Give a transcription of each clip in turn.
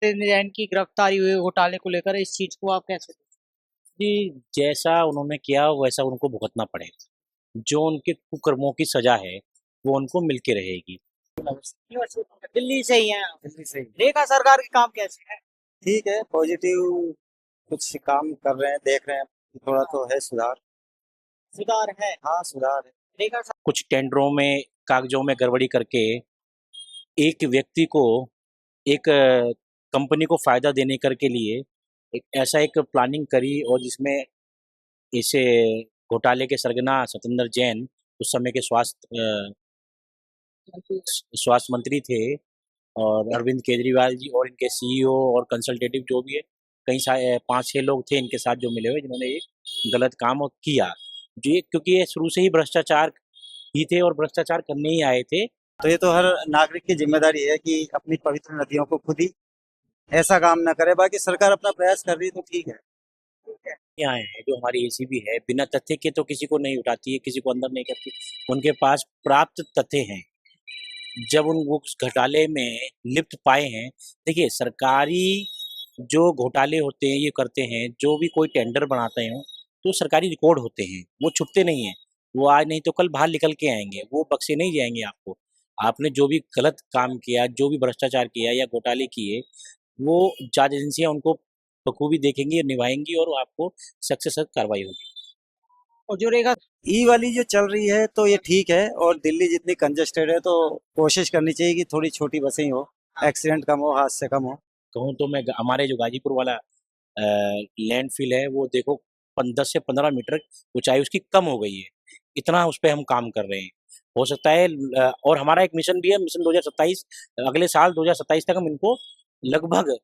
सत्येंद्र जैन की गिरफ्तारी हुई घोटाले को लेकर इस चीज को आप कैसे कि जैसा उन्होंने किया वैसा उनको भुगतना पड़ेगा। जो उनके कुकर्मों की सजा है वो उनको मिलके रहेगी। देखते? दिल्ली से ही हैं आप। दिल्ली से ही। रेखा सरकार के काम कैसे है? ठीक है, पॉजिटिव कुछ काम कर रहे हैं, देख रहे हैं, थोड़ा तो है सुधार। सुधार है। हाँ, सुधार है। रेखा कुछ टेंडरों में कागजों में गड़बड़ी करके एक व्यक्ति को एक कंपनी को फायदा देने कर के लिए एक ऐसा एक प्लानिंग करी और जिसमें इसे घोटाले के सरगना सत्येंद्र जैन उस समय के सरकार स्वास्थ्य मंत्री थे और अरविंद केजरीवाल जी और इनके सीईओ और कंसल्टेटिव जो भी है कई सारे 5-6 लोग थे इनके साथ जो मिले हुए जिन्होंने ये गलत काम और किया। जो ये क्योंकि ये शुरू से ही भ्रष्टाचार ही थे और भ्रष्टाचार करने ही आए थे। तो ये तो हर नागरिक की जिम्मेदारी है कि अपनी पवित्र नदियों को खुद ही ऐसा काम ना करे। बाकी सरकार अपना प्रयास कर रही है तो ठीक है। यहाँ है जो हमारी एसीबी है बिना तथ्य के तो किसी को नहीं उठाती है, किसी को अंदर नहीं करती। उनके पास प्राप्त तथ्य हैं। जब उन वो उस घोटाले में लिप्त पाए हैं, देखिए सरकारी जो घोटाले होते हैं ये करते हैं, जो भी कोई टेंडर बनाते हैं तो सरकारी रिकॉर्ड होते हैं, वो छुपते नहीं हैं। वो आज नहीं तो कल बाहर निकल के आएंगे, वो बख्शे नहीं जाएंगे आपको। आपने जो भी गलत काम किया, जो भी भ्रष्टाचार किया या घोटाले किए, वो जांच एजेंसियां उनको बखूबी देखेंगी, निभाएंगी और आपको सख्त से सख्त कार्रवाई होगी। और जो रेखा ई वाली जो चल रही है तो ये ठीक है, और दिल्ली जितनी कंजेस्टेड है तो कोशिश करनी चाहिए कि थोड़ी छोटी बसें ही हो, एक्सीडेंट कम हो, हादसे कम हो। कहूँ तो मैं हमारे जो गाजीपुर वाला लैंडफिल है वो देखो 10 से 15 मीटर ऊंचाई उसकी कम हो गई है। इतना उस पे हम काम कर रहे हैं। हो सकता है और हमारा एक मिशन भी है, मिशन 2027 अगले साल 2027 तक हम इनको लगभग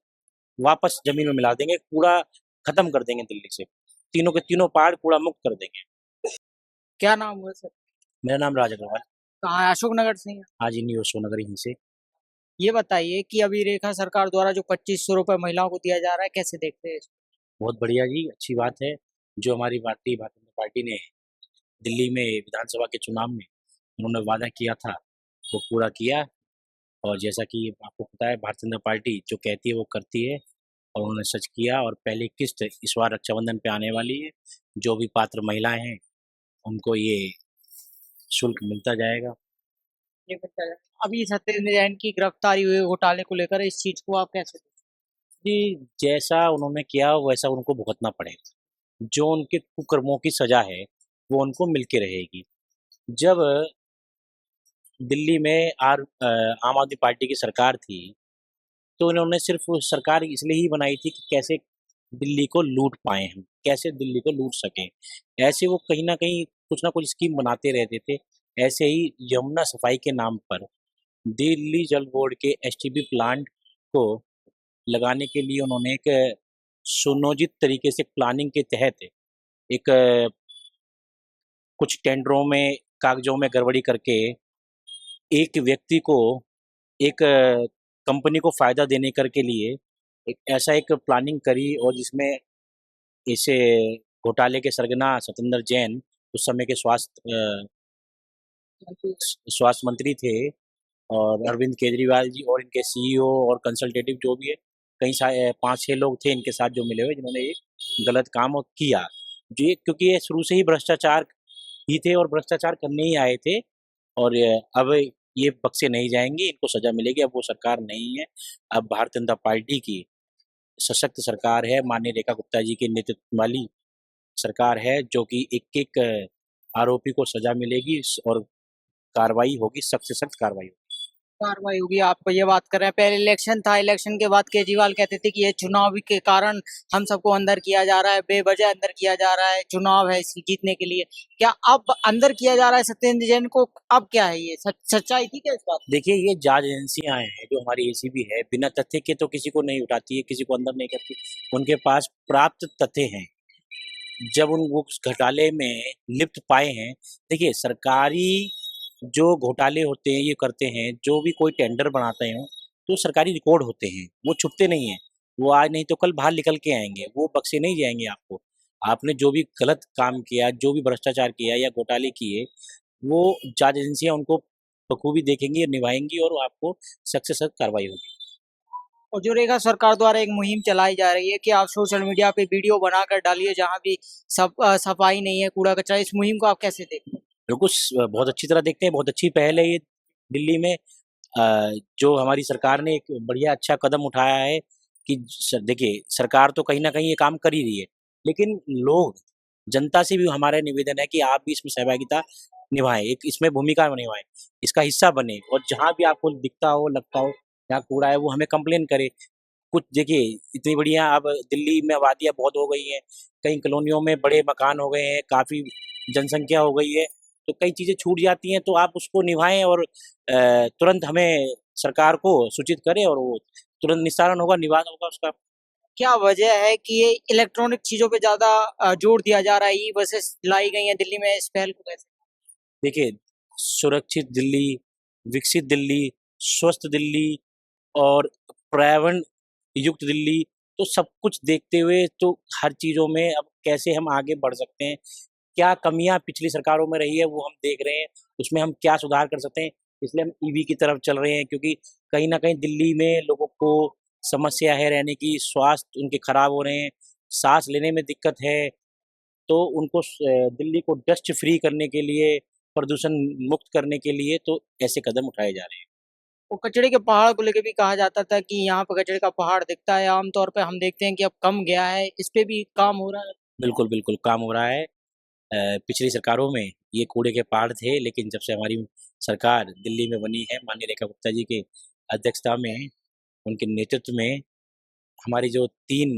वापस जमीन में मिला देंगे, कूड़ा खत्म कर देंगे दिल्ली से। तीनों के तीनों पहाड़ कूड़ा मुक्त कर देंगे। क्या नाम हुआ सर? मेरा नाम राज अग्रवाल। कहाँ है? अशोकनगर से हैं? आज ही न्यू सोनगर यहीं से। ये बताइए कि अभी रेखा सरकार द्वारा जो 2500 रुपए महिलाओं को दिया जा रहा है कैसे देखते हैं इसको? बहुत बढ़िया जी, अच्छी बात है। जो हमारी भारतीय जनता पार्टी ने दिल्ली में विधानसभा के चुनाव में उन्होंने वादा किया था, वो पूरा किया। और जैसा कि आपको पता है भारतीय जनता पार्टी जो कहती है वो करती है और उन्होंने सच किया और पहली किस्त इस बार रक्षाबंधन पे आने वाली है। जो भी पात्र महिलाएं हैं उनको ये शुल्क मिलता जाएगा। ये बताइए अभी सत्येंद्र जैन की गिरफ्तारी हुई घोटाले को लेकर इस चीज को आप कैसे कि जैसा उन्होंने किया वैसा उनको भुगतना पड़ेगा। जो उनके कुकर्मों की सजा है वो उनको मिलके रहेगी। जब दिल्ली में आम आदमी पार्टी की सरकार थी तो इन्होंने सिर्फ वो सरकार इसलिए ही बनाई थी कि कैसे दिल्ली को लूट पाए हम, कैसे दिल्ली को लूट सकें। ऐसे वो कहीं न कहीं कुछ ना कुछ स्कीम बनाते रहते थे। ऐसे ही यमुना सफाई के नाम पर दिल्ली जल बोर्ड के एसटीपी प्लांट को लगाने के लिए उन्होंने एक सुनियोजित तरीके से प्लानिंग के तहत एक कुछ टेंडरों में कागजों में गड़बड़ी करके एक व्यक्ति को एक कंपनी को फ़ायदा देने कर के लिए एक ऐसा एक प्लानिंग करी और जिसमें इसे घोटाले के सरगना सत्येंद्र जैन उस समय के स्वास्थ्य मंत्री थे और अरविंद केजरीवाल जी और इनके सीईओ और कंसल्टेटिव जो भी है कई सारे 5-6 लोग थे इनके साथ जो मिले हुए जिन्होंने ये गलत काम और किया। जो ये क्योंकि ये शुरू से ही भ्रष्टाचार ही थे और भ्रष्टाचार करने ही आए थे और अब ये बख्शे नहीं जाएंगे, इनको सजा मिलेगी। अब वो सरकार नहीं है, अब भारतीय जनता पार्टी की सशक्त सरकार है, माननीय रेखा गुप्ता जी के नेतृत्व वाली सरकार है, जो कि एक-एक आरोपी को सजा मिलेगी और कार्रवाई होगी, सख्त से सख्त कार्रवाई होगी। कार्रवाई होगी? आप ये बात कर रहे हैं, पहले इलेक्शन था, इलेक्शन के बाद केजरीवाल कहते थे कि ये चुनाव के कारण हम सबको अंदर किया जा रहा है, बेवजह अंदर किया जा रहा है, चुनाव है इसी जीतने के लिए। क्या अब अंदर किया जा रहा है सत्येंद्र जैन को? अब क्या है ये सच्चाई थी क्या इस बात? देखिए, ये जाँच एजेंसियाँ हैं, जो हमारी एसीबी है, बिना तथ्य के तो किसी को नहीं उठाती है, किसी को अंदर नहीं करती। उनके पास प्राप्त तथ्य हैं। जब वो उस घोटाले में लिप्त पाए हैं, देखिए सरकारी जो घोटाले होते हैं, ये करते हैं, जो भी कोई टेंडर बनाते हैं, तो सरकारी रिकॉर्ड होते हैं, वो छुपते नहीं हैं। वो आज नहीं तो कल बाहर निकल के आएँगे, वो बख्शे नहीं जाएँगे आपको। आपने जो भी गलत काम किया, जो भी भ्रष्टाचार किया या घोटाले किए, वो जाँच एजेंसियाँ उनको बखूबी देखेंगी, निभाएँगी और आपको सख्त से सख्त कार्रवाई होगी। और जो रेखा सरकार द्वारा एक मुहिम चलाई जा रही है कि आप सोशल मीडिया पे वीडियो बनाकर डालिए जहां भी सफाई नहीं है, कूड़ा कचरा, इस मुहिम को आप कैसे देखते हैं? बिल्कुल बहुत अच्छी तरह देखते हैं, बहुत अच्छी पहल है ये दिल्ली में। जो हमारी सरकार ने एक बढ़िया अच्छा कदम उठाया है कि देखिए सरकार तो कहीं ना कहीं ये काम कर ही रही है, लेकिन लोग जनता से भी हमारा निवेदन है कि आप भी इसमें सहभागिता निभाएं, एक इसमें भूमिका निभाएं, इसका हिस्सा बने, और जहां भी आपको दिखता हो लगता हो यहाँ कूड़ा है वो हमें कंप्लेन करे। कुछ देखिए इतनी बढ़िया अब दिल्ली में आबादियाँ बहुत हो गई हैं, कई कॉलोनियों में बड़े मकान हो गए हैं, काफ़ी जनसंख्या हो गई है, तो कई चीज़ें छूट जाती हैं, तो आप उसको निभाएँ और तुरंत हमें सरकार को सूचित करें और वो तुरंत निस्तारण होगा, निवारण होगा उसका। क्या वजह है कि ये इलेक्ट्रॉनिक चीजों पे ज्यादा जोर दिया जा रहा है? ई बसेस लाई गई हैं दिल्ली में, इस पहल को कैसे? देखिए, सुरक्षित दिल्ली, विकसित दिल्ली, स्वस्थ दिल्ली और पर्यावरण युक्त दिल्ली, तो सब कुछ देखते हुए तो हर चीज़ों में अब कैसे हम आगे बढ़ सकते हैं, क्या कमियाँ पिछली सरकारों में रही है वो हम देख रहे हैं, उसमें हम क्या सुधार कर सकते हैं, इसलिए हम ईवी की तरफ चल रहे हैं, क्योंकि कहीं न कहीं दिल्ली में लोगों को समस्या है रहने की, स्वास्थ्य उनके खराब हो रहे हैं, साँस लेने में दिक्कत है, तो उनको दिल्ली को डस्ट फ्री करने के लिए, प्रदूषण मुक्त करने के लिए तो ऐसे कदम उठाए जा रहे हैं। वो कचड़े के पहाड़ को लेके भी कहा जाता था कि यहाँ पे कचड़े का पहाड़ दिखता है, आमतौर पे हम देखते हैं कि अब कम गया है, इस पे भी काम हो रहा है। बिल्कुल, बिल्कुल काम हो रहा है। पिछली सरकारों में ये कूड़े के पहाड़ थे, लेकिन जब से हमारी सरकार दिल्ली में बनी है, माननीय रेखा गुप्ता जी की अध्यक्षता में, उनके नेतृत्व में हमारी जो 3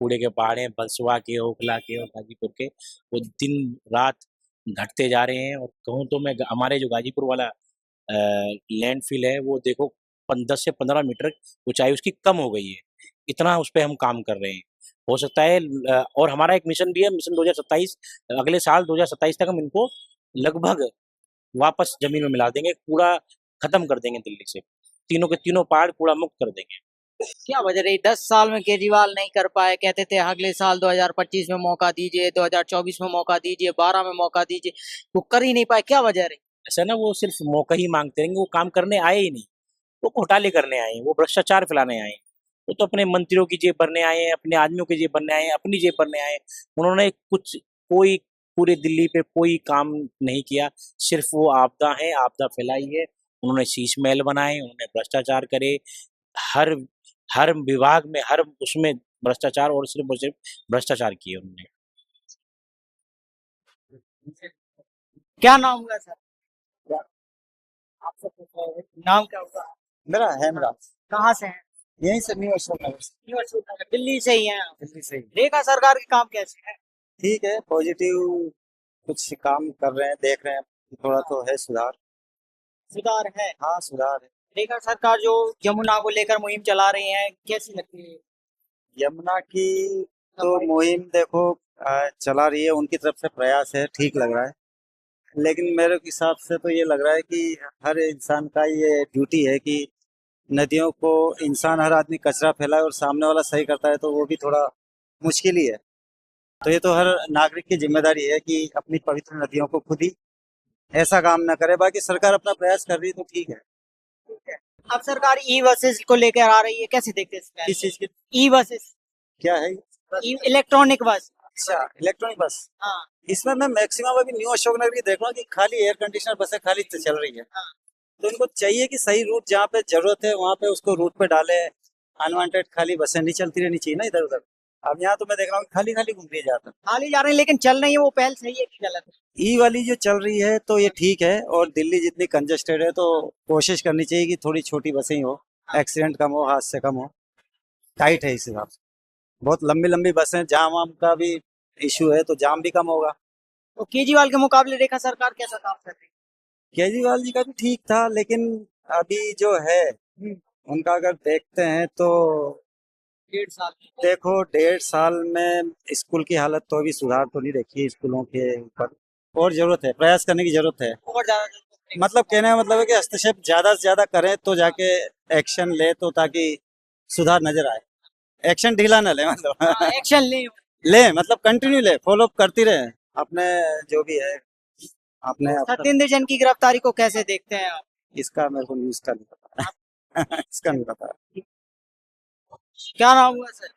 कूड़े के पहाड़ हैं, बलसुआ के, ओखला के और गाजीपुर के, वो दिन-रात घटते जा रहे हैं, और कहूँ तो मैं हमारे जो गाजीपुर वाला लैंडफ़िल है, वो देखो 10 से 15 मीटर ऊँचाई उसकी कम हो गई है। इतना उस पे हम काम कर रहे हैं। हो सकता है और हमारा एक मिशन भी है, मिशन 2027, अगले साल 2027 तक हम इनको लगभग वापस ज़मीन में मिला देंगे, कूड़ा खत्म कर देंगे दिल्ली से। तीनों के तीनों पहाड़ कूड़ा मुक्त कर देंगे। क्या वजह रही? 10 साल में केजरीवाल नहीं कर पाए, कहते थे अगले साल 2025 में मौका दीजिए, 2024 में मौका दीजिए, 12 में मौका दीजिए, वो कर ही नहीं पाए, क्या वजह रही? ऐसा ना वो सिर्फ़ मौका ही माँगते रहेंगे, वो काम करने आए ही नहीं। वो घोटाले करने आए हैं, वो भ्रष्टाचार फैलाने आए हैं। वो तो अपने मंत्रियों की जेब भरने आए हैं, अपने आदमियों की जेब भरने आए हैं, अपनी जेब भरने आए हैं। उन्होंने कोई पूरे दिल्ली पे कोई काम नहीं किया, सिर्फ़ वो आपदा है, आपदा फैलाई है। उन्होंने शीश महल बनाए, उन्होंने भ्रष्टाचार करे, हर हर विभाग में, हर उसमें भ्रष्टाचार और सिर्फ़ भ्रष्टाचार किए उन्होंने। क्या नाम होगा सर? आपसे पूछ रहे हैं, नाम क्या होगा? मेरा हेमराज, कहाँ से हैं? यहीं से न्यू अशोक नगर से। न्यू अशोक, दिल्ली से ही हैं आप? दिल्ली से ही। रेखा सरकार के काम कैसे हैं? ठीक है, पॉजिटिव कुछ काम कर रहे हैं, देख रहे हैं, थोड़ा तो है सुधार। सुधार है? हाँ, सुधार है। रेखा सरकार जो यमुना को लेकर मुहिम चला रही है, कैसी लगती है? यमुना की तो मुहिम देखो चला रही है, उनकी तरफ से प्रयास है, ठीक लग रहा है। लेकिन मेरे हिसाब से तो ये लग रहा है कि हर इंसान का ये ड्यूटी है कि नदियों को, इंसान हर आदमी कचरा फैलाए और सामने वाला सही करता है तो वो भी थोड़ा मुश्किल ही है। तो ये तो हर नागरिक की जिम्मेदारी है कि अपनी पवित्र नदियों को खुद ही ऐसा काम ना करे। बाकी सरकार अपना प्रयास कर रही है तो ठीक है। अब सरकार ई बसेस को लेकर आ रही है, कैसे देखते हैं इस किस चीज की? E buses? क्या है? इलेक्ट्रॉनिक बस। अच्छा, इलेक्ट्रॉनिक बस। हाँ इसमें मैं मैक्सिमम अभी न्यू अशोकनगर की देख रहा हूँ कि खाली एयर कंडीशनर बसें खाली चल रही है। हाँ। तो इनको चाहिए कि सही रूट जहाँ पे जरूरत है वहाँ पे उसको रूट पे डाले। अनवांटेड खाली बसें नहीं चलती रहनी चाहिए ना इधर उधर। अब यहाँ तो मैं देख रहा हूँ खाली खाली घूम रही है ज्यादा। खाली जा रहे हैं लेकिन चल रही है, वो पहल सही है कि गलत है? ई वाली जो चल रही है तो ये ठीक है, और दिल्ली जितनी कंजेस्टेड है तो कोशिश करनी चाहिए कि थोड़ी छोटी बसें ही हो, एक्सीडेंट कम हो, हादसे कम हो। टाइट है इस हिसाब से। बहुत लंबी लंबी बसें, जाम वाम का भी इशू है तो जाम भी कम होगा। तो केजरीवाल के मुकाबले रेखा सरकार कैसा काम कर रही केजरीवाल जी का भी ठीक था, लेकिन अभी जो है है? उनका अगर देखते हैं तो 1.5 साल में देखो 1.5 साल में स्कूल की हालत तो अभी सुधार तो नहीं देखी है स्कूलों के ऊपर। और जरूरत है, प्रयास करने की जरूरत है। और ज्यादा जरूरत मतलब कहने का मतलब है कि हस्तक्षेप ज्यादा से ज्यादा करें तो जाके एक्शन ले, तो ताकि सुधार नजर आए। एक्शन ढीला न ले, मतलब है। एक्शन ले। ले मतलब कंटिन्यू ले, फॉलो अप करती रहे अपने जो भी है अपने सत्येंद्र जैन की गिरफ्तारी को कैसे देखते हैं आप? इसका मेरे को न्यूज का नहीं पता इसका नहीं पता। क्या नाम हुआ सर?